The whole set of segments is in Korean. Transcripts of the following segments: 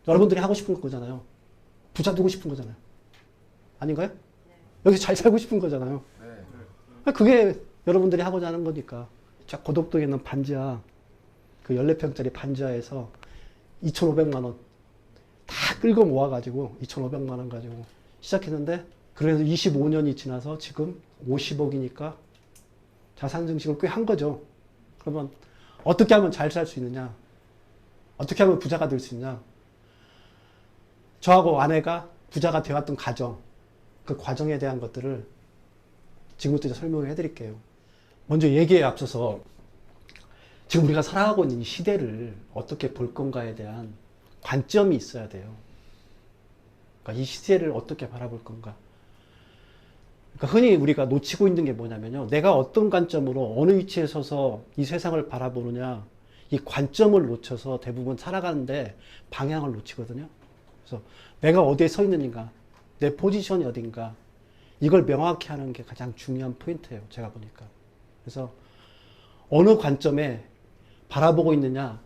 여러분들이 하고 싶은 거잖아요. 부자 되고 싶은 거잖아요. 아닌가요? 여기서 잘 살고 싶은 거잖아요. 그게 여러분들이 하고자 하는 거니까. 자, 고덕동에 있는 반지하, 그 14평짜리 반지하에서 2,500만 원 다 끌고 모아가지고 2,500만 원 가지고 시작했는데, 그래서 25년이 지나서 지금 50억이니까 자산 증식을 꽤 한 거죠. 그러면 어떻게 하면 잘 살 수 있느냐? 어떻게 하면 부자가 될 수 있냐? 저하고 아내가 부자가 되었던 과정, 그 과정에 대한 것들을 지금부터 설명을 해드릴게요. 먼저 얘기에 앞서서 지금 우리가 살아가고 있는 이 시대를 어떻게 볼 건가에 대한 관점이 있어야 돼요. 그러니까 이 시대를 어떻게 바라볼 건가. 그러니까 흔히 우리가 놓치고 있는 게 뭐냐면요. 내가 어떤 관점으로 어느 위치에 서서 이 세상을 바라보느냐, 이 관점을 놓쳐서 대부분 살아가는데 방향을 놓치거든요. 그래서 내가 어디에 서 있는가, 내 포지션이 어딘가, 이걸 명확히 하는 게 가장 중요한 포인트예요. 제가 보니까. 그래서 어느 관점에 바라보고 있느냐,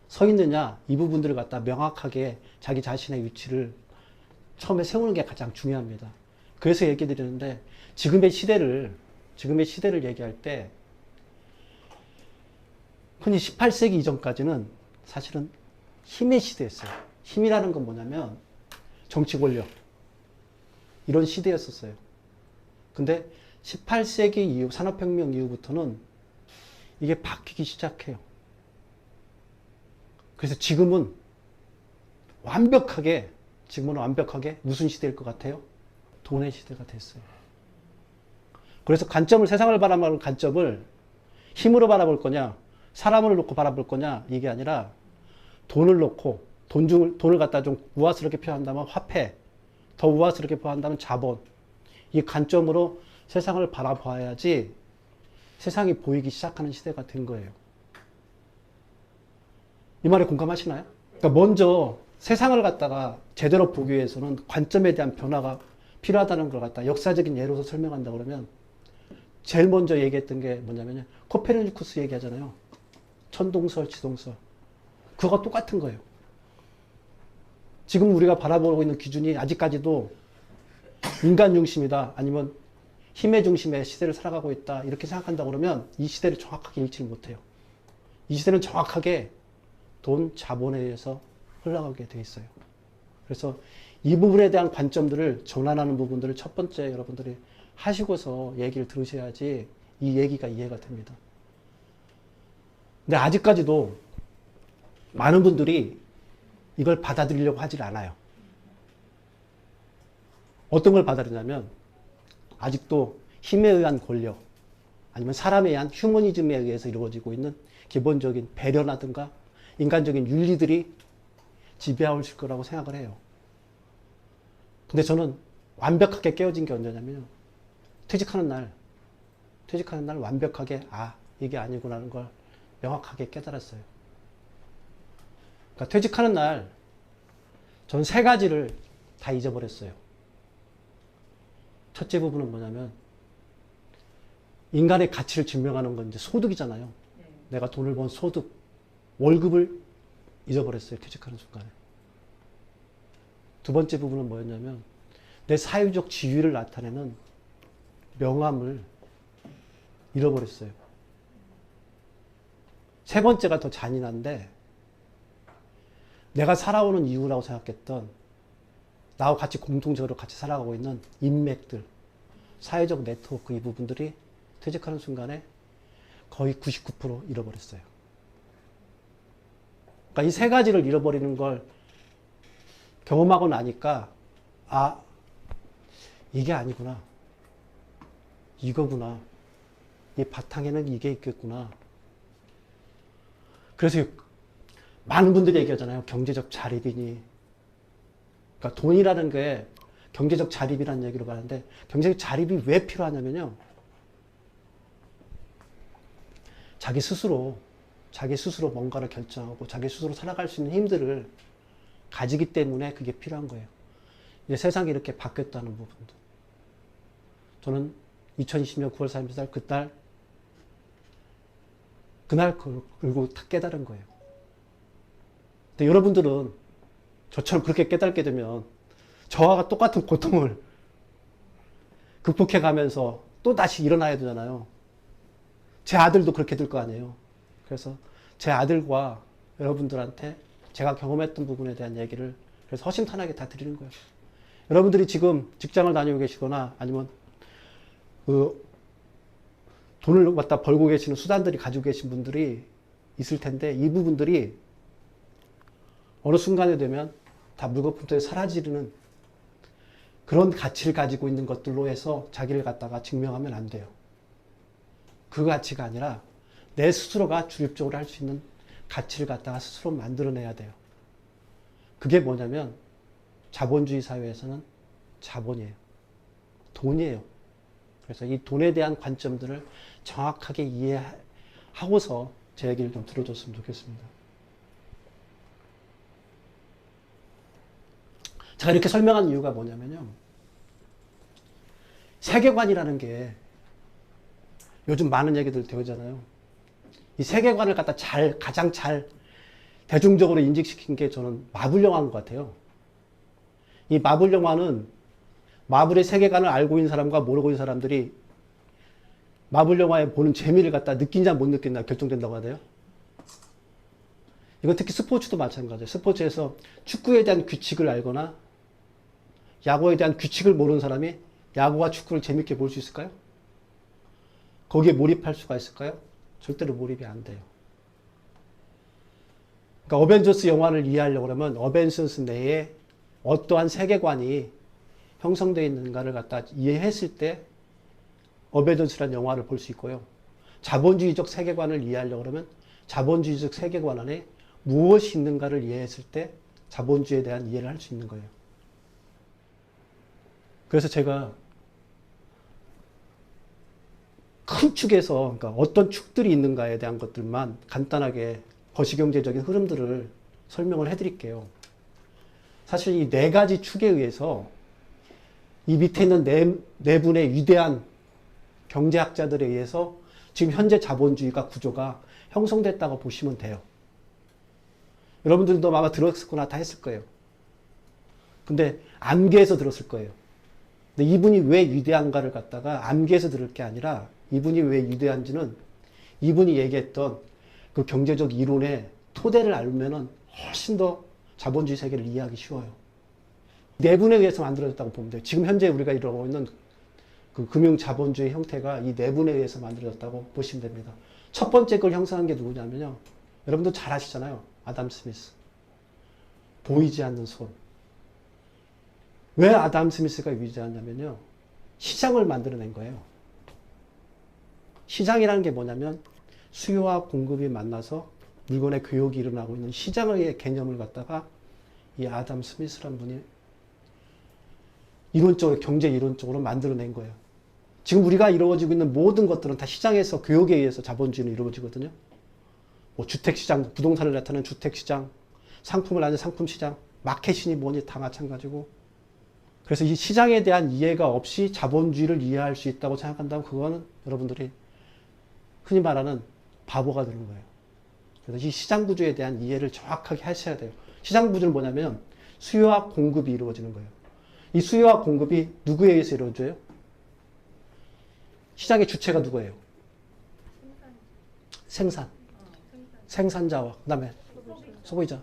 서 있느냐, 이 부분들을 갖다 명확하게 자기 자신의 위치를 처음에 세우는 게 가장 중요합니다. 그래서 얘기 드리는데, 지금의 시대를 얘기할 때, 흔히 18세기 이전까지는 사실은 힘의 시대였어요. 힘이라는 건 뭐냐면 정치 권력, 이런 시대였었어요. 근데 18세기 이후, 산업혁명 이후부터는 이게 바뀌기 시작해요. 그래서 지금은 완벽하게 무슨 시대일 것 같아요? 돈의 시대가 됐어요. 그래서 세상을 바라보는 관점을 힘으로 바라볼 거냐, 사람을 놓고 바라볼 거냐, 이게 아니라 돈을 놓고, 돈을 갖다 좀 우아스럽게 표현한다면 화폐, 더 우아스럽게 표현한다면 자본, 이 관점으로 세상을 바라봐야지 세상이 보이기 시작하는 시대가 된 거예요. 이 말에 공감하시나요? 그러니까 먼저 세상을 갖다가 제대로 보기 위해서는 관점에 대한 변화가 필요하다는 걸 갖다 역사적인 예로서 설명한다 그러면, 제일 먼저 얘기했던 게 뭐냐면 코페르니쿠스 얘기하잖아요. 천동설, 지동설. 그거가 똑같은 거예요. 지금 우리가 바라보고 있는 기준이 아직까지도 인간 중심이다, 아니면 힘의 중심의 시대를 살아가고 있다, 이렇게 생각한다 그러면 이 시대를 정확하게 읽지를 못해요. 이 시대는 정확하게 돈, 자본에 의해서 흘러가게 돼 있어요. 그래서 이 부분에 대한 관점들을 전환하는 부분들을 첫 번째 여러분들이 하시고서 얘기를 들으셔야지 이 얘기가 이해가 됩니다. 근데 아직까지도 많은 분들이 이걸 받아들이려고 하질 않아요. 어떤 걸 받아들이냐면, 아직도 힘에 의한 권력, 아니면 사람에 의한 휴머니즘에 의해서 이루어지고 있는 기본적인 배려라든가 인간적인 윤리들이 지배하고 있을 거라고 생각을 해요. 근데 저는 완벽하게 깨어진 게 언제냐면, 퇴직하는 날 완벽하게, 이게 아니구나라는 걸 명확하게 깨달았어요. 그러니까 퇴직하는 날, 전 3가지를 다 잊어버렸어요. 첫째 부분은 뭐냐면, 인간의 가치를 증명하는 건 이제 소득이잖아요. 내가 돈을 번 소득, 월급을 잊어버렸어요. 퇴직하는 순간에. 두 번째 부분은 뭐였냐면, 내 사회적 지위를 나타내는 명함을 잃어버렸어요. 세 번째가 더 잔인한데, 내가 살아오는 이유라고 생각했던, 나와 같이 공통적으로 같이 살아가고 있는 인맥들, 사회적 네트워크, 이 부분들이 퇴직하는 순간에 거의 99% 잃어버렸어요. 그러니까 이 3가지를 잃어버리는 걸 경험하고 나니까, 이게 아니구나, 이거구나, 이 바탕에는 이게 있겠구나. 그래서 많은 분들이 얘기하잖아요. 경제적 자립이니. 그러니까 돈이라는 게 경제적 자립이라는 얘기로 가는데, 경제적 자립이 왜 필요하냐면요, 자기 스스로 뭔가를 결정하고 자기 스스로 살아갈 수 있는 힘들을 가지기 때문에 그게 필요한 거예요. 이제 세상이 이렇게 바뀌었다는 부분도. 저는 2020년 9월 30일 그날 그리고 딱 깨달은 거예요. 근데 여러분들은 저처럼 그렇게 깨닫게 되면 저와 똑같은 고통을 극복해 가면서 또 다시 일어나야 되잖아요. 제 아들도 그렇게 될 거 아니에요. 그래서 제 아들과 여러분들한테 제가 경험했던 부분에 대한 얘기를 그래서 허심탄회하게 다 드리는 거예요. 여러분들이 지금 직장을 다니고 계시거나 아니면 그 돈을 갖다 벌고 계시는 수단들이 가지고 계신 분들이 있을 텐데 이 부분들이 어느 순간에 되면 다 물거품통에 사라지는 그런 가치를 가지고 있는 것들로 해서 자기를 갖다가 증명하면 안 돼요. 그 가치가 아니라 내 스스로가 주립적으로 할 수 있는 가치를 갖다가 스스로 만들어내야 돼요. 그게 뭐냐면 자본주의 사회에서는 자본이에요. 돈이에요. 그래서 이 돈에 대한 관점들을 정확하게 이해하고서 제 얘기를 좀 들어줬으면 좋겠습니다. 제가 이렇게 설명한 이유가 뭐냐면요. 세계관이라는 게 요즘 많은 얘기들 되잖아요. 이 세계관을 갖다 가장 잘 대중적으로 인식시킨 게 저는 마블 영화인 것 같아요. 이 마블 영화는 마블의 세계관을 알고 있는 사람과 모르고 있는 사람들이 마블 영화에 보는 재미를 갖다 느끼냐 못 느끼냐 결정된다고 하네요. 이건 특히 스포츠도 마찬가지예요. 스포츠에서 축구에 대한 규칙을 알거나 야구에 대한 규칙을 모르는 사람이 야구와 축구를 재밌게 볼 수 있을까요? 거기에 몰입할 수가 있을까요? 절대로 몰입이 안 돼요. 그러니까 어벤져스 영화를 이해하려고 하면 어벤져스 내에 어떠한 세계관이 형성되어 있는가를 갖다 이해했을 때 어벤져스라는 영화를 볼 수 있고요. 자본주의적 세계관을 이해하려고 하면 자본주의적 세계관 안에 무엇이 있는가를 이해했을 때 자본주의에 대한 이해를 할 수 있는 거예요. 그래서 제가 큰 축에서 그러니까 어떤 축들이 있는가에 대한 것들만 간단하게 거시경제적인 흐름들을 설명을 해드릴게요. 사실 이 네 가지 축에 의해서 이 밑에 있는 네 분의 위대한 경제학자들에 의해서 지금 현재 자본주의가 구조가 형성됐다고 보시면 돼요. 여러분들도 아마 들었거나 다 했을 거예요. 근데 암기해서 들었을 거예요. 근데 이분이 왜 위대한가를 갖다가 암기해서 들을 게 아니라 이분이 왜 위대한지는 이분이 얘기했던 그 경제적 이론의 토대를 알면은 훨씬 더 자본주의 세계를 이해하기 쉬워요. 네 분에 의해서 만들어졌다고 보면 돼요. 지금 현재 우리가 이루고 있는 그 금융 자본주의 형태가 이 네 분에 의해서 만들어졌다고 보시면 됩니다. 첫 번째 걸 형성한 게 누구냐면요. 여러분도 잘 아시잖아요. 아담 스미스. 보이지 않는 손. 왜 아담 스미스가 위대하냐면요. 시장을 만들어낸 거예요. 시장이라는 게 뭐냐면 수요와 공급이 만나서 물건의 교역이 일어나고 있는 시장의 개념을 갖다가 이 아담 스미스라는 분이 이론적으로, 경제 이론적으로 만들어낸 거예요. 지금 우리가 이루어지고 있는 모든 것들은 다 시장에서 교역에 의해서 자본주의는 이루어지거든요. 뭐 주택시장, 부동산을 나타내는 주택시장, 상품을 나타내는 상품시장, 마케팅이 뭐니 다 마찬가지고. 그래서 이 시장에 대한 이해가 없이 자본주의를 이해할 수 있다고 생각한다면 그거는 여러분들이 흔히 말하는 바보가 되는 거예요. 그래서 이 시장 구조에 대한 이해를 정확하게 하셔야 돼요. 시장 구조는 뭐냐면 수요와 공급이 이루어지는 거예요. 이 수요와 공급이 누구에 의해서 이루어져요? 시장의 주체가 누구예요? 생산. 생산자와 그다음에 소비자.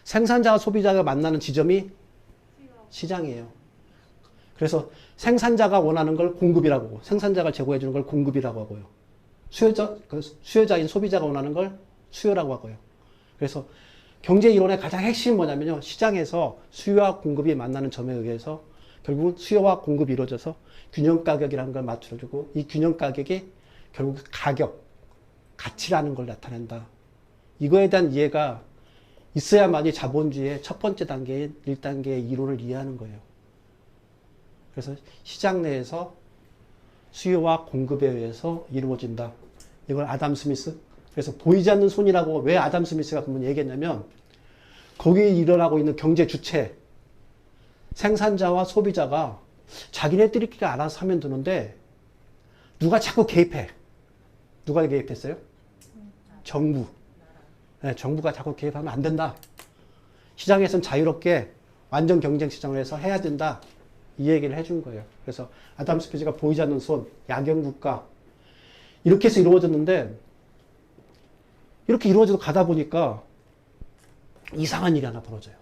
생산자와 소비자가 만나는 지점이 시장이에요. 그래서 생산자가 원하는 걸 공급이라고 하고 생산자가 제공해 주는 걸 공급이라고 하고요. 수요자인 소비자가 원하는 걸 수요라고 하고요. 그래서 경제 이론의 가장 핵심이 뭐냐면요. 시장에서 수요와 공급이 만나는 점에 의해서 결국은 수요와 공급이 이루어져서 균형 가격이라는 걸 맞춰주고 이 균형 가격이 결국 가격, 가치라는 걸 나타낸다. 이거에 대한 이해가 있어야만이 자본주의의 첫 번째 단계인 1단계의 이론을 이해하는 거예요. 그래서 시장 내에서 수요와 공급에 의해서 이루어진다. 이걸 아담 스미스. 그래서 보이지 않는 손이라고 왜 아담 스미스가 그러면 얘기했냐면 거기에 일어나고 있는 경제 주체, 생산자와 소비자가 자기네들이 알아서 하면 되는데 누가 자꾸 개입해. 누가 개입했어요? 정부. 네, 정부가 자꾸 개입하면 안 된다. 시장에선 자유롭게 완전 경쟁 시장을 해서 해야 된다. 이 얘기를 해준 거예요. 그래서 아담 스미스가 보이지 않는 손, 야경국가 이렇게 해서 이루어졌는데 이렇게 이루어져서 가다 보니까 이상한 일이 하나 벌어져요.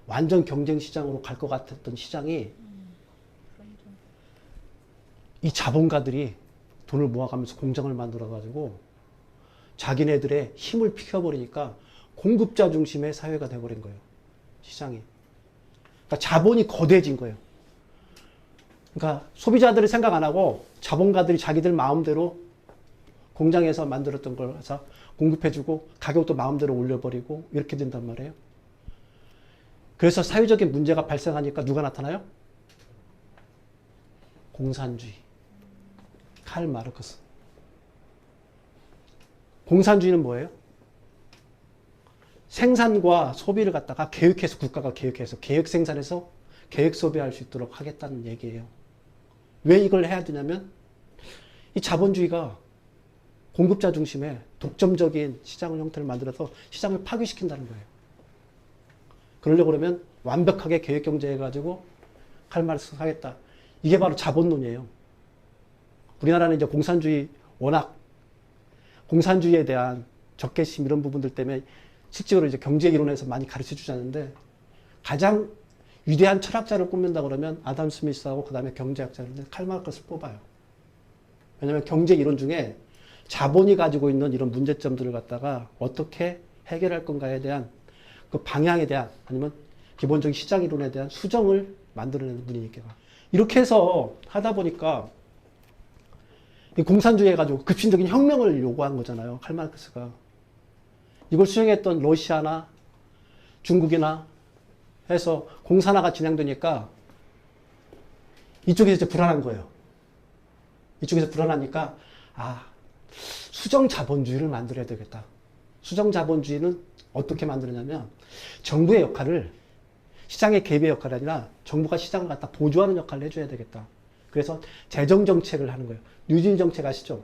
완전 경쟁 시장으로 갈 것 같았던 시장이 이 자본가들이 돈을 모아가면서 공장을 만들어가지고 자기네들의 힘을 피워버리니까 공급자 중심의 사회가 돼버린 거예요. 시장이. 그러니까 자본이 거대해진 거예요. 그러니까 소비자들이 생각 안 하고 자본가들이 자기들 마음대로 공장에서 만들었던 걸 해서 공급해주고 가격도 마음대로 올려버리고 이렇게 된단 말이에요. 그래서 사회적인 문제가 발생하니까 누가 나타나요? 공산주의. 칼 마르크스. 공산주의는 뭐예요? 생산과 소비를 갖다가 계획해서 국가가 계획해서 계획 생산해서 계획 소비할 수 있도록 하겠다는 얘기예요. 왜 이걸 해야 되냐면 이 자본주의가 공급자 중심의 독점적인 시장 형태를 만들어서 시장을 파괴시킨다는 거예요. 그러려고 그러면 완벽하게 계획 경제 해가지고 칼마르크스 하겠다. 이게 바로 자본론이에요. 우리나라는 이제 공산주의 워낙 공산주의에 대한 적개심 이런 부분들 때문에 실제로 이제 경제 이론에서 많이 가르쳐 주지 않는데 가장 위대한 철학자를 꼽는다 그러면 아담 스미스하고 그 다음에 경제학자를 칼마르크스를 뽑아요. 왜냐하면 경제 이론 중에 자본이 가지고 있는 이런 문제점들을 갖다가 어떻게 해결할 건가에 대한 그 방향에 대한 아니면 기본적인 시장 이론에 대한 수정을 만들어내는 분이니까 이렇게 해서 하다 보니까 이 공산주의 해가지고 급진적인 혁명을 요구한 거잖아요. 칼마르크스가. 이걸 수행했던 러시아나 중국이나 해서 공산화가 진행되니까 이쪽에서 이제 불안한 거예요. 이쪽에서 불안하니까 수정 자본주의를 만들어야 되겠다. 수정 자본주의는 어떻게 만드느냐면 정부의 역할을 시장의 개입의 역할이 아니라 정부가 시장을 갖다 보조하는 역할을 해줘야 되겠다. 그래서 재정정책을 하는 거예요. 뉴딜 정책 아시죠?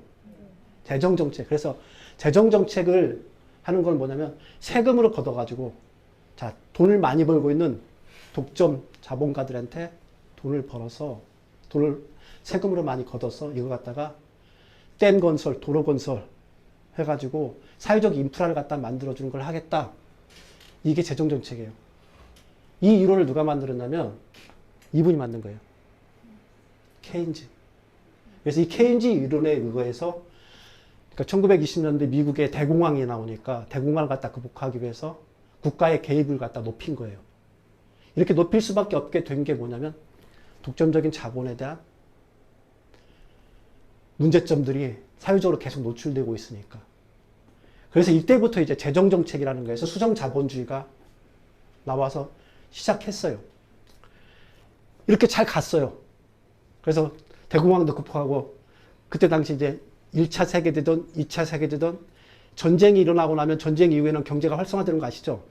재정정책. 그래서 재정정책을 하는 건 뭐냐면 세금으로 걷어가지고 자 돈을 많이 벌고 있는 독점 자본가들한테 돈을 벌어서 돈을 세금으로 많이 걷어서 이거 갖다가 댐 건설, 도로 건설 해가지고 사회적 인프라를 갖다 만들어주는 걸 하겠다. 이게 재정정책이에요. 이 이론을 누가 만들었냐면 이분이 만든 거예요. 케인즈. 그래서 이 케인즈 이론에 의거해서 그러니까 1920년대 미국의 대공황이 나오니까 대공황을 갖다 극복하기 위해서 국가의 개입을 갖다 높인 거예요. 이렇게 높일 수밖에 없게 된 게 뭐냐면 독점적인 자본에 대한 문제점들이 사회적으로 계속 노출되고 있으니까. 그래서 이때부터 이제 재정정책이라는 거에서 수정자본주의가 나와서 시작했어요. 이렇게 잘 갔어요. 그래서 대공황도 극복하고 그때 당시 이제 1차 세계대전, 2차 세계대전 전쟁이 일어나고 나면 전쟁 이후에는 경제가 활성화되는 거 아시죠?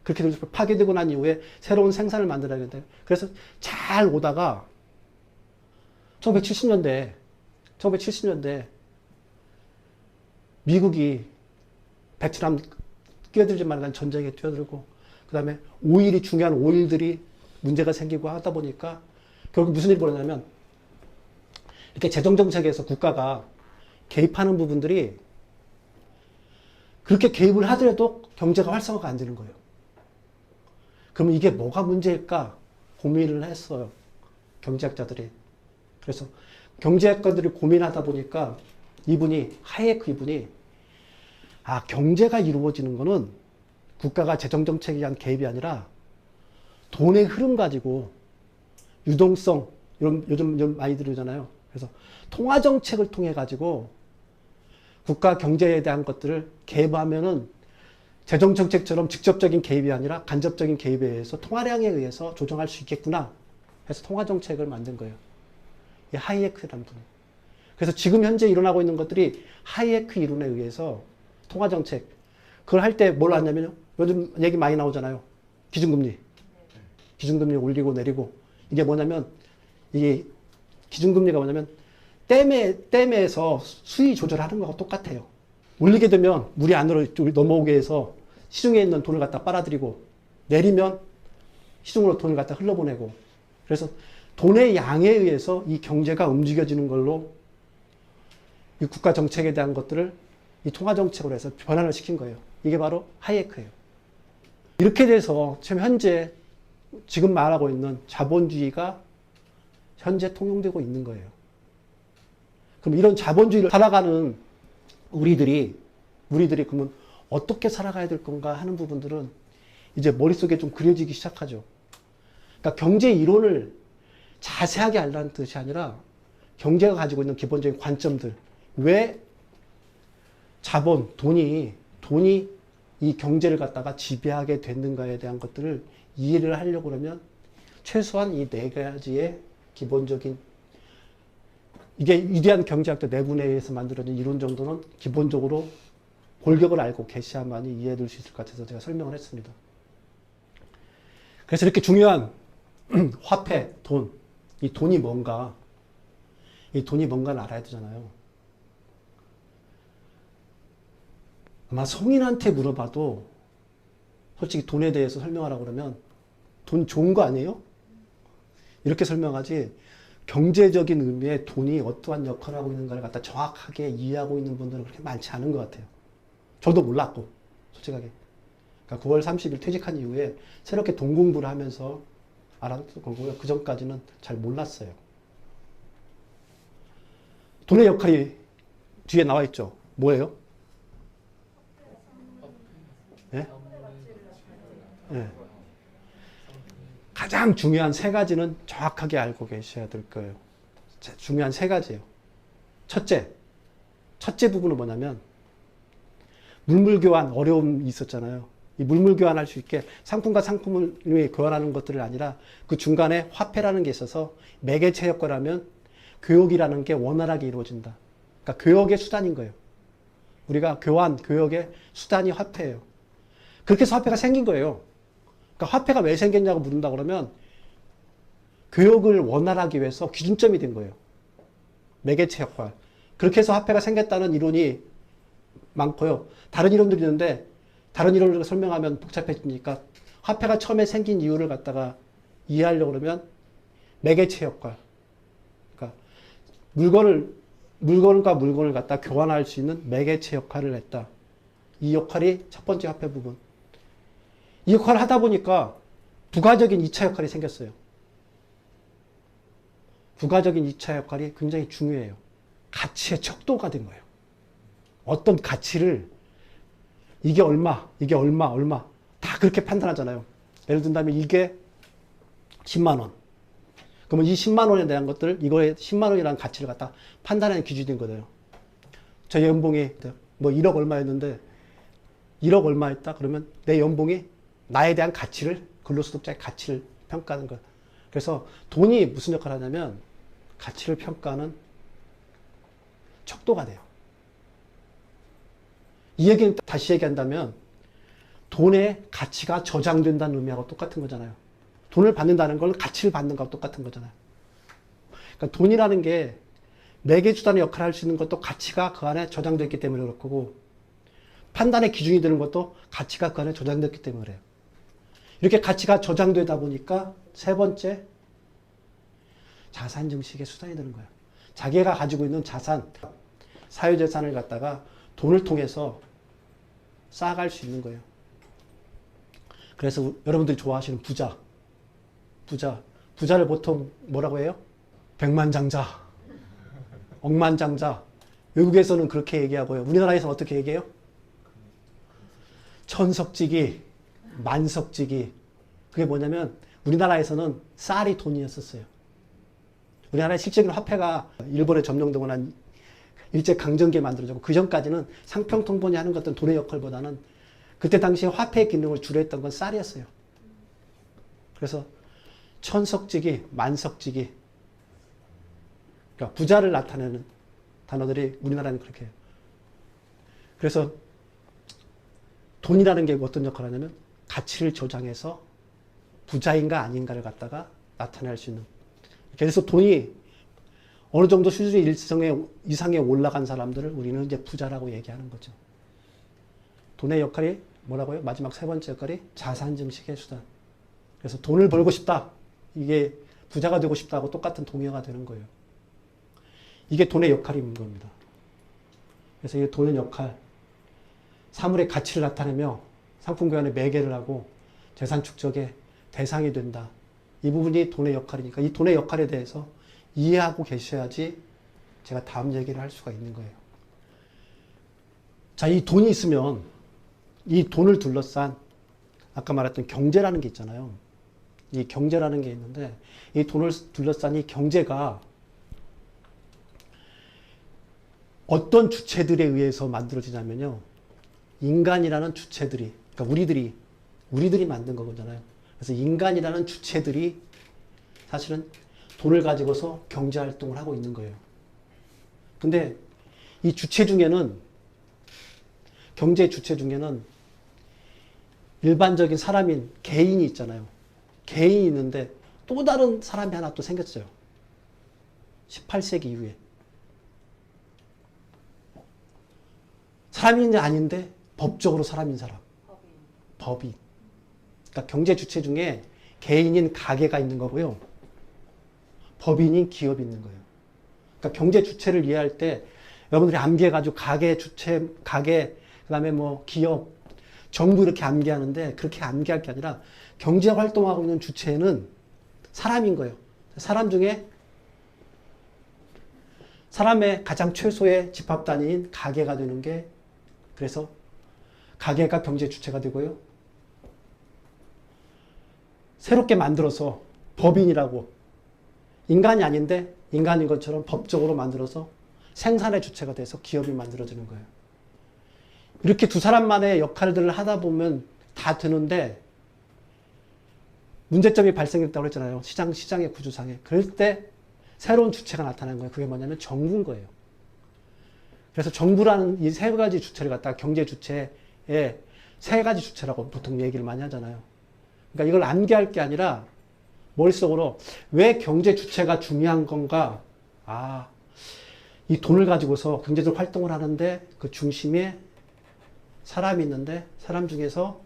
그렇게 파괴되고 난 이후에 새로운 생산을 만들어야 되는데 그래서 잘 오다가 1970년대 미국이 베트남 끼어들지 말라는 전쟁에 뛰어들고 그 다음에 오일이 중요한 오일들이 문제가 생기고 하다 보니까 결국 무슨 일이 벌어지냐면 이렇게 재정정책에서 국가가 개입하는 부분들이 그렇게 개입을 하더라도 경제가 활성화가 안 되는 거예요. 그러면 이게 뭐가 문제일까 고민을 했어요. 경제학자들이. 그래서 경제학자들이 고민하다 보니까 하이에크 이분이 경제가 이루어지는 거는 국가가 재정정책에 대한 개입이 아니라 돈의 흐름 가지고 유동성 이런 요즘 많이 들으잖아요. 그래서 통화정책을 통해 가지고 국가 경제에 대한 것들을 개입하면은 재정정책처럼 직접적인 개입이 아니라 간접적인 개입에 의해서 통화량에 의해서 조정할 수 있겠구나 해서 통화정책을 만든 거예요. 이 하이에크라는 분이. 그래서 지금 현재 일어나고 있는 것들이 하이에크 이론에 의해서 통화정책 그걸 할 때 뭘 하냐면요. 요즘 얘기 많이 나오잖아요. 기준금리 올리고 내리고 이게 뭐냐면 이게 기준금리가 뭐냐면 댐에서 수위 조절하는 거하고 똑같아요. 올리게 되면 물이 안으로 넘어오게 해서 시중에 있는 돈을 갖다 빨아들이고 내리면 시중으로 돈을 갖다 흘러보내고 그래서 돈의 양에 의해서 이 경제가 움직여지는 걸로 이 국가 정책에 대한 것들을 이 통화 정책으로 해서 변화를 시킨 거예요. 이게 바로 하이에크예요. 이렇게 돼서 지금 현재 지금 말하고 있는 자본주의가 현재 통용되고 있는 거예요. 그럼 이런 자본주의를 살아가는 우리들이 그러면 어떻게 살아가야 될 건가 하는 부분들은 이제 머릿속에 좀 그려지기 시작하죠. 그러니까 경제 이론을 자세하게 알라는 뜻이 아니라 경제가 가지고 있는 기본적인 관점들, 왜 자본, 돈이 이 경제를 갖다가 지배하게 됐는가에 대한 것들을 이해를 하려고 그러면 최소한 이 네 가지의 기본적인 이게 위대한 경제학자 내분에 서 만들어진 이론 정도는 기본적으로 골격을 알고 계셔야만이 이해될 수 있을 것 같아서 제가 설명을 했습니다. 그래서 이렇게 중요한 화폐, 돈, 이 돈이 뭔가, 이 돈이 뭔가를 알아야 되잖아요. 아마 성인한테 물어봐도 솔직히 돈에 대해서 설명하라고 그러면 돈 좋은 거 아니에요? 이렇게 설명하지 경제적인 의미의 돈이 어떠한 역할을 하고 있는가를 갖다 정확하게 이해하고 있는 분들은 그렇게 많지 않은 것 같아요. 저도 몰랐고, 솔직하게. 그러니까 9월 30일 퇴직한 이후에 새롭게 돈 공부를 하면서 알았던 거고요. 그 전까지는 잘 몰랐어요. 돈의 역할이 뒤에 나와 있죠. 뭐예요? 네? 네. 가장 중요한 세 가지는 정확하게 알고 계셔야 될 거예요. 중요한 세 가지예요. 첫째 부분은 뭐냐면 물물교환 어려움이 있었잖아요. 이 물물교환 할 수 있게 상품과 상품을 교환하는 것들이 아니라 그 중간에 화폐라는 게 있어서 매개체 역할하면 교역이라는 게 원활하게 이루어진다. 그러니까 교역의 수단인 거예요. 우리가 교역의 수단이 화폐예요. 그렇게 해서 화폐가 생긴 거예요. 그러니까 화폐가 왜 생겼냐고 물은다 그러면 교역을 원활하기 위해서 기준점이 된 거예요. 매개체 역할. 그렇게 해서 화폐가 생겼다는 이론이 많고요. 다른 이론들이 있는데 다른 이론을 설명하면 복잡해지니까 화폐가 처음에 생긴 이유를 갖다가 이해하려고 그러면 매개체 역할. 그러니까 물건과 물건을 갖다 교환할 수 있는 매개체 역할을 했다. 이 역할이 첫 번째 화폐 부분. 이 역할을 하다 보니까 부가적인 2차 역할이 생겼어요. 부가적인 2차 역할이 굉장히 중요해요. 가치의 척도가 된 거예요. 어떤 가치를 이게 얼마 다 그렇게 판단하잖아요. 예를 든다면 이게 10만 원. 그러면 이 10만 원에 대한 것들, 이거에 10만 원이라는 가치를 갖다 판단하는 기준인 거예요. 저 연봉이 뭐 1억 얼마였는데 1억 얼마였다? 그러면 내 연봉이 나에 대한 가치를, 근로소득자의 가치를 평가하는 것. 그래서 돈이 무슨 역할을 하냐면 가치를 평가하는 척도가 돼요. 이 얘기는 다시 얘기한다면 돈의 가치가 저장된다는 의미하고 똑같은 거잖아요. 돈을 받는다는 건 가치를 받는 거하고 똑같은 거잖아요. 그러니까 돈이라는 게 매개수단의 역할을 할 수 있는 것도 가치가 그 안에 저장됐기 때문에 그렇고 판단의 기준이 되는 것도 가치가 그 안에 저장됐기 때문에 그래요. 이렇게 가치가 저장되다 보니까 세 번째 자산 증식의 수단이 되는 거예요. 자기가 가지고 있는 자산, 사유재산을 갖다가 돈을 통해서 쌓아갈 수 있는 거예요. 그래서 여러분들이 좋아하시는 부자를 보통 뭐라고 해요? 백만장자, 억만장자. 외국에서는 그렇게 얘기하고요. 우리나라에서는 어떻게 얘기해요? 천석지기, 만석지기. 그게 뭐냐면 우리나라에서는 쌀이 돈이었었어요. 우리나라의 실제적인 화폐가 일본에 점령되고 난 일제강점기에 만들어졌고 그 전까지는 상평통번이 하는 것들은 돈의 역할보다는 그때 당시에 화폐의 기능을 주로 했던 건 쌀이었어요. 그래서 천석지기, 만석지기. 그러니까 부자를 나타내는 단어들이 우리나라는 그렇게 해요. 그래서 돈이라는 게 어떤 역할을 하냐면 가치를 조장해서 부자인가 아닌가를 갖다가 나타낼 수 있는. 그래서 돈이 어느 정도 수준의 이상에 올라간 사람들을 우리는 이제 부자라고 얘기하는 거죠. 돈의 역할이 뭐라고요? 마지막 세 번째 역할이 자산 증식의 수단. 그래서 돈을 벌고 싶다. 이게 부자가 되고 싶다고 똑같은 동의어가 되는 거예요. 이게 돈의 역할이 있는 겁니다. 그래서 이 돈의 역할, 사물의 가치를 나타내며 상품 교환의 매개를 하고 재산 축적의 대상이 된다. 이 부분이 돈의 역할이니까 이 돈의 역할에 대해서 이해하고 계셔야지 제가 다음 얘기를 할 수가 있는 거예요. 자, 이 돈이 있으면 이 돈을 둘러싼 아까 말했던 경제라는 게 있잖아요. 이 경제라는 게 있는데 이 돈을 둘러싼 이 경제가 어떤 주체들에 의해서 만들어지냐면요. 인간이라는 주체들이, 그러니까 우리들이 만든 거잖아요. 그래서 인간이라는 주체들이 사실은 돈을 가지고서 경제 활동을 하고 있는 거예요. 근데 이 주체 중에는, 경제 주체 중에는 일반적인 사람인 개인이 있잖아요. 개인이 있는데 또 다른 사람이 하나 또 생겼어요. 18세기 이후에. 사람이 아닌데 법적으로 사람인 사람. 법인. 그러니까 경제 주체 중에 개인인 가게가 있는 거고요. 법인인 기업이 있는 거예요. 그러니까 경제 주체를 이해할 때 여러분들이 암기해가지고 가게 주체, 가게, 그 다음에 뭐 기업, 정부 이렇게 암기하는데 그렇게 암기할 게 아니라 경제 활동하고 있는 주체는 사람인 거예요. 사람 중에 사람의 가장 최소의 집합 단위인 가게가 되는 게, 그래서 가게가 경제 주체가 되고요. 새롭게 만들어서 법인이라고, 인간이 아닌데 인간인 것처럼 법적으로 만들어서 생산의 주체가 돼서 기업이 만들어지는 거예요. 이렇게 두 사람만의 역할들을 하다 보면 다 되는데 문제점이 발생했다고 했잖아요. 시장의 구조상에. 그럴 때 새로운 주체가 나타난 거예요. 그게 뭐냐면 정부인 거예요. 그래서 정부라는 이 세 가지 주체를 갖다가 경제 주체의 세 가지 주체라고 보통 얘기를 많이 하잖아요. 그러니까 이걸 암기할 게 아니라 머릿속으로 왜 경제 주체가 중요한 건가? 아, 이 돈을 가지고서 경제적 활동을 하는데 그 중심에 사람이 있는데 사람 중에서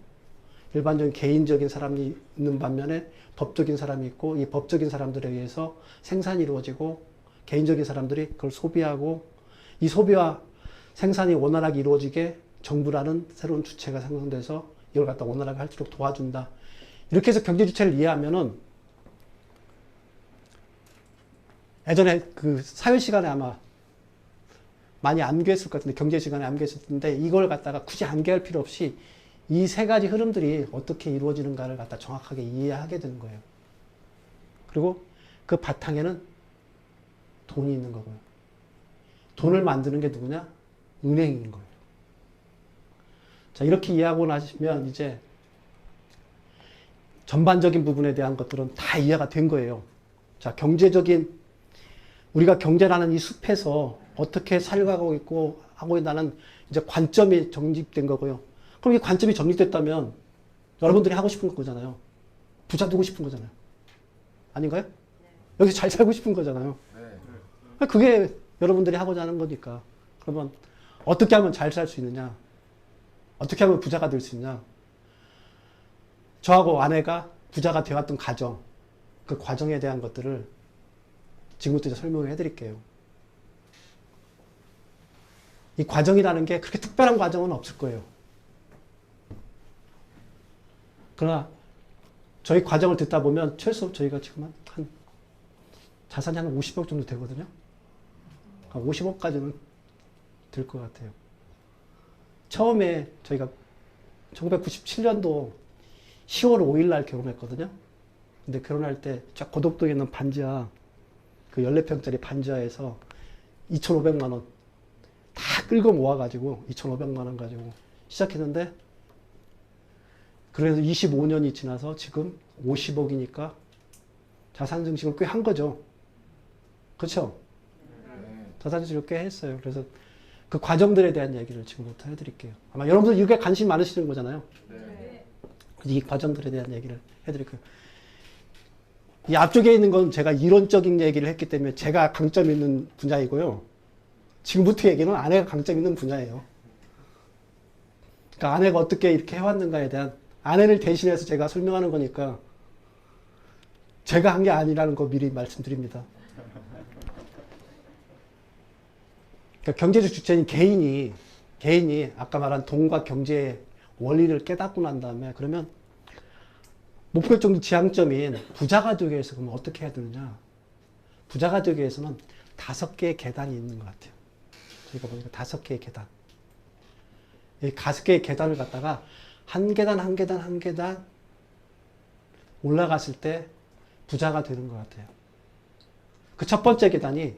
일반적인 개인적인 사람이 있는 반면에 법적인 사람이 있고 이 법적인 사람들에 의해서 생산이 이루어지고 개인적인 사람들이 그걸 소비하고 이 소비와 생산이 원활하게 이루어지게 정부라는 새로운 주체가 생성돼서 이걸 갖다 원활하게 할수록 도와준다. 이렇게 해서 경제 주체를 이해하면은 예전에 그 사회 시간에 아마 많이 암기했을 것 같은데 경제 시간에 암기했을 텐데 이걸 갖다가 굳이 암기할 필요 없이 이 세 가지 흐름들이 어떻게 이루어지는가를 갖다 정확하게 이해하게 되는 거예요. 그리고 그 바탕에는 돈이 있는 거고요. 돈을 만드는 게 누구냐? 은행인 거예요. 자, 이렇게 이해하고 나시면 이제 전반적인 부분에 대한 것들은 다 이해가 된 거예요. 자, 경제적인, 우리가 경제라는 이 숲에서 어떻게 살아가고 있고 하고 있다는 이제 관점이 정립된 거고요. 그럼 이 관점이 정립됐다면 여러분들이 하고 싶은 거잖아요. 부자 되고 싶은 거잖아요. 아닌가요? 네. 여기서 잘 살고 싶은 거잖아요. 네. 그게 여러분들이 하고자 하는 거니까. 그러면 어떻게 하면 잘 살 수 있느냐? 어떻게 하면 부자가 될 수 있냐? 저하고 아내가 부자가 되었던 과정, 그 과정에 대한 것들을 지금부터 이제 설명을 해드릴게요. 이 과정이라는 게 그렇게 특별한 과정은 없을 거예요. 그러나 저희 과정을 듣다 보면 최소 저희가 지금 한 자산이 한 50억 정도 되거든요. 한 50억까지는 될 것 같아요. 처음에 저희가 1997년도 10월 5일 날 결혼했거든요. 근데 결혼할 때 저 고덕동에 있는 반지하, 그 14평짜리 반지하에서 2,500만 원 다 끌고 모아가지고 2,500만 원 가지고 시작했는데, 그래서 25년이 지나서 지금 50억이니까 자산 증식을 꽤 한 거죠. 그렇죠? 자산 증식을 꽤 했어요. 그래서 그 과정들에 대한 얘기를 지금부터 해드릴게요. 아마 여러분들 이게 관심 많으시는 거잖아요. 네. 이 과정들에 대한 얘기를 해드릴게요. 이 앞쪽에 있는 건 제가 이론적인 얘기를 했기 때문에 제가 강점 있는 분야이고요. 지금부터 얘기는 아내가 강점 있는 분야예요. 그러니까 아내가 어떻게 이렇게 해왔는가에 대한 아내를 대신해서 제가 설명하는 거니까 제가 한 게 아니라는 거 미리 말씀드립니다. 그러니까 경제적 주체인 개인이 아까 말한 돈과 경제의 원리를 깨닫고 난 다음에 그러면 목표적 지향점인 부자가 되기 위해서 그러면 어떻게 해야 되느냐? 부자가 되기 위해서는 5개의 계단이 있는 것 같아요. 저희가 보니까 5개의 계단. 이 5개의 계단을 갖다가 한 계단 한 계단 한 계단 올라갔을 때 부자가 되는 것 같아요. 그 첫 번째 계단이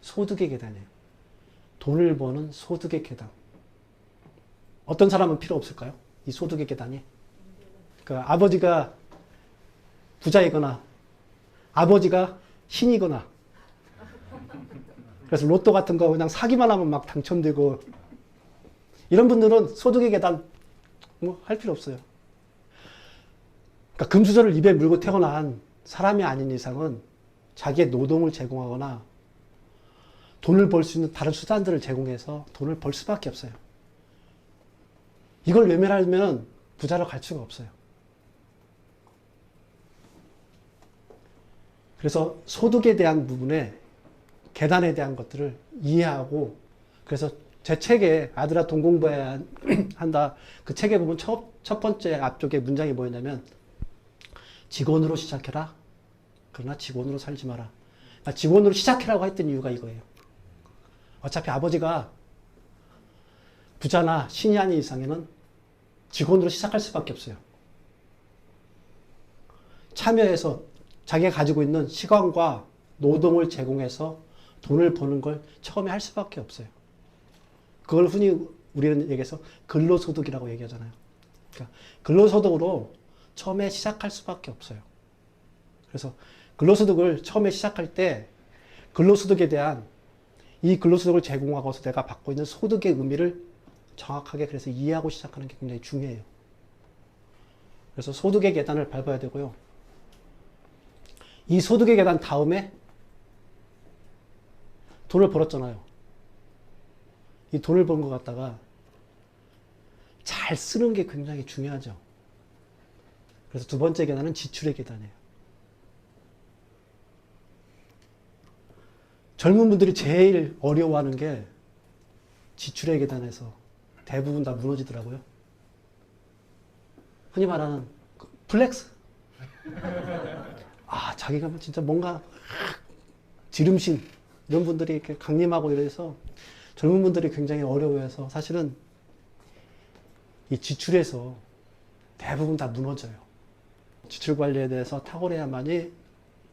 소득의 계단이에요. 돈을 버는 소득의 계단. 어떤 사람은 필요 없을까요? 이 소득의 계단이. 그러니까 아버지가 부자이거나 아버지가 신이거나 그래서 로또 같은 거 그냥 사기만 하면 막 당첨되고 이런 분들은 소득의 계단 뭐 할 필요 없어요. 그러니까 금수저를 입에 물고 태어난 사람이 아닌 이상은 자기의 노동을 제공하거나 돈을 벌 수 있는 다른 수단들을 제공해서 돈을 벌 수밖에 없어요. 이걸 외면하면 부자로 갈 수가 없어요. 그래서 소득에 대한 부분에 계단에 대한 것들을 이해하고 그래서 제 책에 아들아 돈 공부해야 한다. 그 책에 보면 첫 번째 앞쪽에 문장이 뭐였냐면 직원으로 시작해라. 그러나 직원으로 살지 마라. 그러니까 직원으로 시작해라고 했던 이유가 이거예요. 어차피 아버지가 부자나 신이 아닌 이상에는 직원으로 시작할 수밖에 없어요. 참여해서 자기가 가지고 있는 시간과 노동을 제공해서 돈을 버는 걸 처음에 할 수밖에 없어요. 그걸 흔히 우리는 얘기해서 근로소득이라고 얘기하잖아요. 그러니까 근로소득으로 처음에 시작할 수밖에 없어요. 그래서 근로소득을 처음에 시작할 때 근로소득에 대한 이 근로소득을 제공하고서 내가 받고 있는 소득의 의미를 정확하게 그래서 이해하고 시작하는 게 굉장히 중요해요. 그래서 소득의 계단을 밟아야 되고요. 이 소득의 계단 다음에 돈을 벌었잖아요. 이 돈을 번 것 갖다가 잘 쓰는 게 굉장히 중요하죠. 그래서 두 번째 계단은 지출의 계단이에요. 젊은 분들이 제일 어려워하는 게 지출의 계단에서 대부분 다 무너지더라고요. 흔히 말하는 플렉스. 아, 자기가 진짜 뭔가 지름신 이런 분들이 이렇게 강림하고 이래서 젊은 분들이 굉장히 어려워해서 사실은 이 지출에서 대부분 다 무너져요. 지출 관리에 대해서 탁월해야만이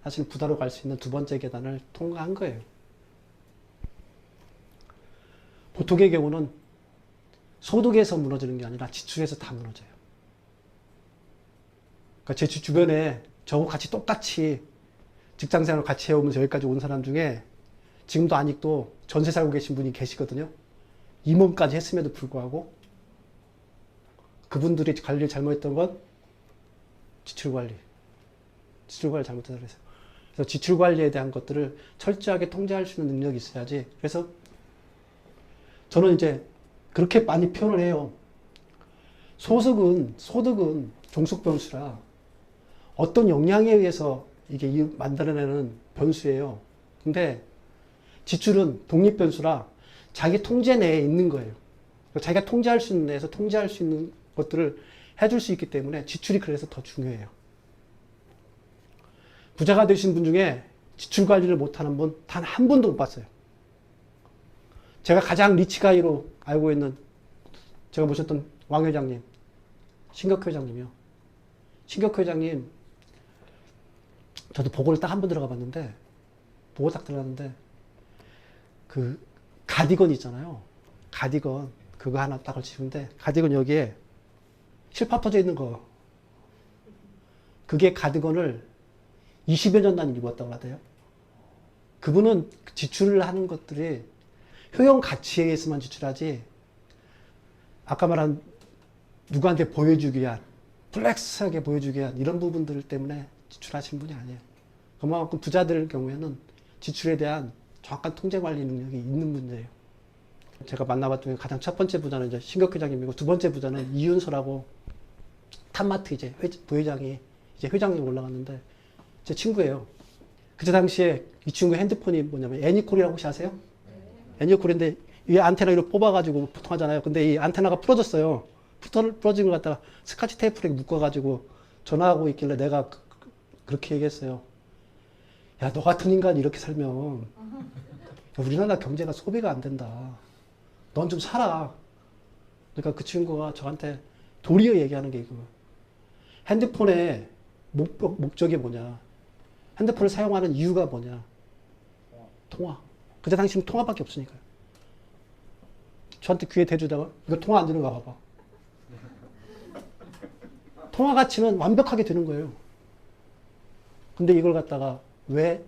사실 부자로 갈 수 있는 두 번째 계단을 통과한 거예요. 보통의 경우는 소득에서 무너지는 게 아니라 지출에서 다 무너져요. 그러니까 제 주변에 저하고 같이 똑같이 직장생활을 같이 해오면서 여기까지 온 사람 중에 지금도 아직도 전세 살고 계신 분이 계시거든요. 임원까지 했음에도 불구하고 그분들이 관리를 잘못했던 건 지출 관리 잘못해서 그래서 지출 관리에 대한 것들을 철저하게 통제할 수 있는 능력이 있어야지. 그래서 저는 이제 그렇게 많이 표현을 해요. 소득은 종속 변수라 어떤 영향에 의해서 이게 만들어내는 변수예요. 근데 지출은 독립 변수라 자기 통제 내에 있는 거예요. 자기가 통제할 수 있는 데에서 통제할 수 있는 것들을 해줄 수 있기 때문에 지출이 그래서 더 중요해요. 부자가 되신 분 중에 지출 관리를 못하는 분 단 한 분도 못 봤어요. 제가 가장 리치가이로 알고 있는 제가 모셨던 왕 회장님, 신격회 회장님이요. 신격회 회장님 저도 보고를 딱 한 번 들어가 봤는데 보고 딱 들어갔는데 그 가디건 있잖아요. 가디건 그거 하나 딱 걸치는데 가디건 여기에 실밥 터져 있는 거 그게 가디건을 20여 년 난 입었다고 하대요. 그분은 지출을 하는 것들이 효용 가치에 의해서만 지출하지 아까 말한 누구한테 보여주기 위한 플렉스하게 보여주기 위한 이런 부분들 때문에 지출하신 분이 아니에요. 그만큼 부자들 경우에는 지출에 대한 정확한 통제 관리 능력이 있는 문제예요. 제가 만나봤던 가장 첫 번째 부자는 이제 신격 회장님이고 두 번째 부자는 이윤서라고 탑마트 이제 부회장이 이제 회장님 올라갔는데 제 친구예요. 그때 당시에 이 친구 핸드폰이 뭐냐면 애니콜이라고 혹시 아세요? 애니콜인데 위에 안테나 이렇게 뽑아가지고 보통 하잖아요. 근데 이 안테나가 부러졌어요. 부러진 걸 갖다가 스카치 테이프로 묶어가지고 전화하고 있길래 내가 그렇게 얘기했어요. 야, 너 같은 인간이 이렇게 살면 우리나라 경제가 소비가 안 된다. 넌 좀 살아. 그러니까 그 친구가 저한테 도리어 얘기하는 게 이거. 핸드폰의 목적이 뭐냐. 핸드폰을 사용하는 이유가 뭐냐. 통화. 그때 당시는 통화밖에 없으니까요. 저한테 귀에 대주다가 이거 통화 안 되는가 봐봐. 통화 가치는 완벽하게 되는 거예요. 근데 이걸 갖다가 왜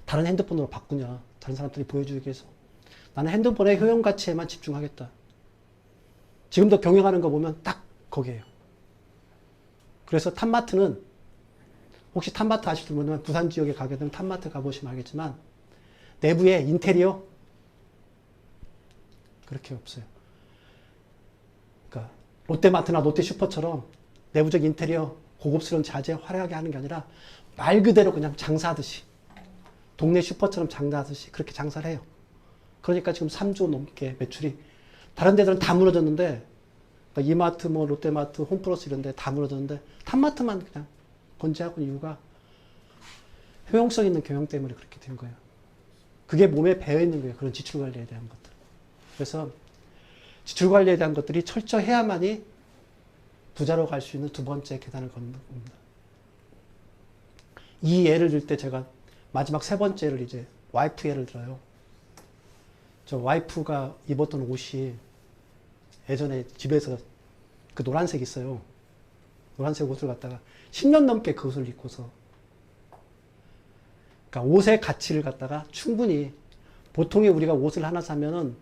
다른 핸드폰으로 바꾸냐. 다른 사람들이 보여주기 위해서. 나는 핸드폰의 효용 가치에만 집중하겠다. 지금도 경영하는 거 보면 딱 거기에요. 그래서 탑마트는 혹시 탑마트 아시는 분은 부산 지역에 가게 되면 탑마트 가보시면 알겠지만 내부에 인테리어 그렇게 없어요. 그러니까 롯데마트나 롯데슈퍼처럼 내부적 인테리어 고급스러운 자재 화려하게 하는 게 아니라 말 그대로 그냥 장사하듯이 동네 슈퍼처럼 장사하듯이 그렇게 장사를 해요. 그러니까 지금 3조 넘게 매출이 다른 데들은 다 무너졌는데 그러니까 이마트, 뭐 롯데마트, 홈플러스 이런 데 다 무너졌는데 탑마트만 그냥 건재하고 이유가 효용성 있는 경영 때문에 그렇게 된 거예요. 그게 몸에 배어 있는 거예요. 그런 지출 관리에 대한 것들. 그래서 지출 관리에 대한 것들이 철저해야만이 부자로 갈 수 있는 두 번째 계단을 걷는 겁니다. 이 예를 들 때 제가 마지막 세 번째를 이제 와이프 예를 들어요. 저 와이프가 입었던 옷이 예전에 집에서 그 노란색 있어요. 노란색 옷을 갖다가 10년 넘게 그 옷을 입고서 그러니까 옷의 가치를 갖다가 충분히 보통의 우리가 옷을 하나 사면은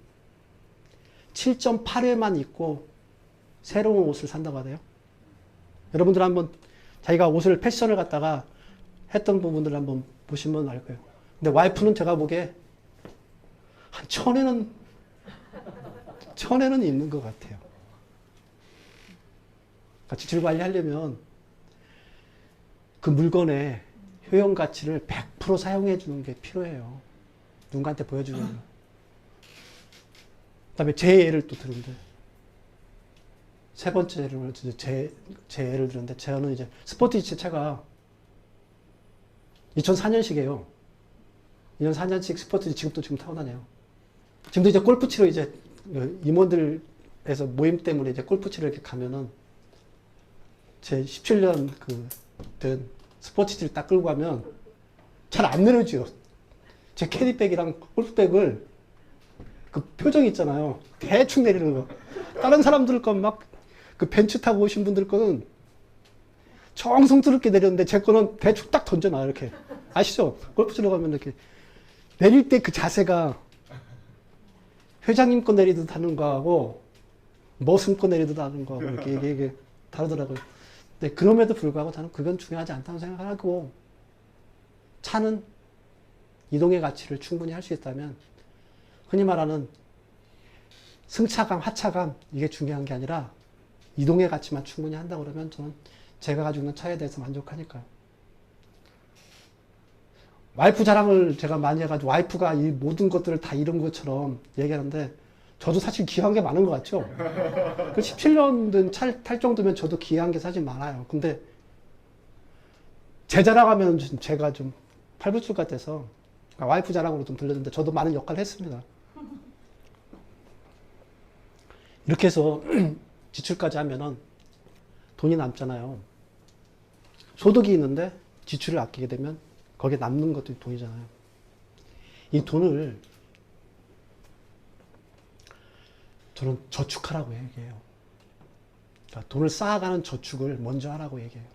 7.8회만 입고 새로운 옷을 산다고 하대요. 여러분들 한번 자기가 옷을 패션을 갖다가 했던 부분들을 한번 보시면 알 거예요. 근데 와이프는 제가 보기에 한 1000회는 입는 것 같아요. 그러니까 지출 관리하려면 그 물건의 효용 가치를 100% 사용해 주는 게 필요해요. 누군가한테 보여주는 거. 그다음에 제 예를 또 드는데 세 번째 예를 제 예를 들었는데 저는 이제 스포티지 차가 2004년식이에요. 2004년식 스포티지 지금 타고 다녀요. 지금도 이제 골프 치러 이제 임원들에서 모임 때문에 이제 골프 치러 이렇게 가면은 제 17년 된 스포티지를 딱 끌고 가면 잘 안 내려줘요. 제 캐디백이랑 골프백을 그 표정 있잖아요. 대충 내리는 거. 다른 사람들 건 막 그 벤츠 타고 오신 분들 거는 정성스럽게 내렸는데 제 거는 대충 딱 던져놔요. 이렇게. 아시죠? 골프 치러 가면 이렇게 내릴 때 그 자세가 회장님 거 내리듯 하는 거하고 머슴 거 내리듯 하는 거하고 이게 다르더라고요. 근데 그럼에도 불구하고 저는 그건 중요하지 않다고 생각하고 차는 이동의 가치를 충분히 할 수 있다면 흔히 말하는 승차감, 하차감 이게 중요한 게 아니라 이동의 가치만 충분히 한다고 그러면 저는 제가 가지고 있는 차에 대해서 만족하니까요. 와이프 자랑을 제가 많이 해가지고 와이프가 이 모든 것들을 다 이룬 것처럼 얘기하는데 저도 사실 기여한 게 많은 것 같죠. 그 17년 된 탈 정도면 저도 기여한 게 사실 많아요. 근데 제 자랑하면 제가 좀 팔불출 같아서 그러니까 와이프 자랑으로 좀 들렸는데 저도 많은 역할을 했습니다. 이렇게 해서 지출까지 하면은 돈이 남잖아요. 소득이 있는데 지출을 아끼게 되면 거기에 남는 것도 돈이잖아요. 이 돈을 저는 저축하라고 얘기해요. 그러니까 돈을 쌓아가는 저축을 먼저 하라고 얘기해요.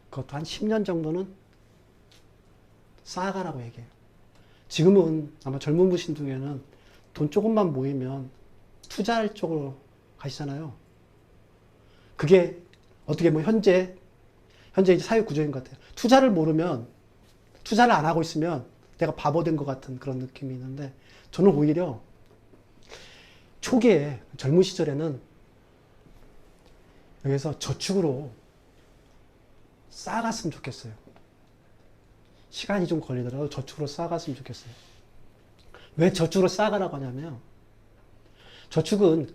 그것도 한 10년 정도는 쌓아가라고 얘기해요. 지금은 아마 젊은 분신 중에는 돈 조금만 모이면 투자할 쪽으로 가시잖아요. 그게 어떻게 뭐 현재 이제 사회 구조인 것 같아요. 투자를 모르면 투자를 안 하고 있으면 내가 바보 된 것 같은 그런 느낌이 있는데, 저는 오히려 초기에 젊은 시절에는 여기서 저축으로 쌓아갔으면 좋겠어요. 시간이 좀 걸리더라도 저축으로 쌓아갔으면 좋겠어요. 왜 저축으로 쌓아가라고 하냐면, 저축은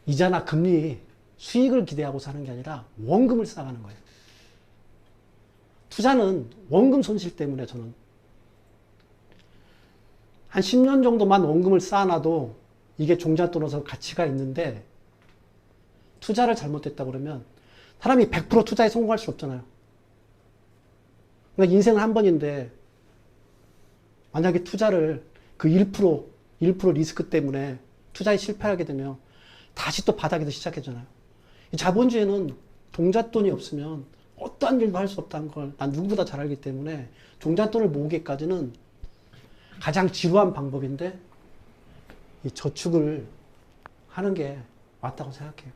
이자나 금리, 수익을 기대하고 사는 게 아니라 원금을 쌓아가는 거예요. 투자는 원금 손실 때문에 저는 한 10년 정도만 원금을 쌓아놔도 이게 종잣돈으로서 가치가 있는데, 투자를 잘못했다 그러면 사람이 100% 투자에 성공할 수 없잖아요. 그러니까 인생은 한 번인데, 만약에 투자를 그 1% 리스크 때문에 투자에 실패하게 되면 다시 또 바닥에서 시작하잖아요. 자본주의는 종잣돈이 없으면 어떠한 일도 할 수 없다는 걸 난 누구보다 잘 알기 때문에, 종잣돈을 모으기까지는 가장 지루한 방법인데 이 저축을 하는 게 맞다고 생각해요.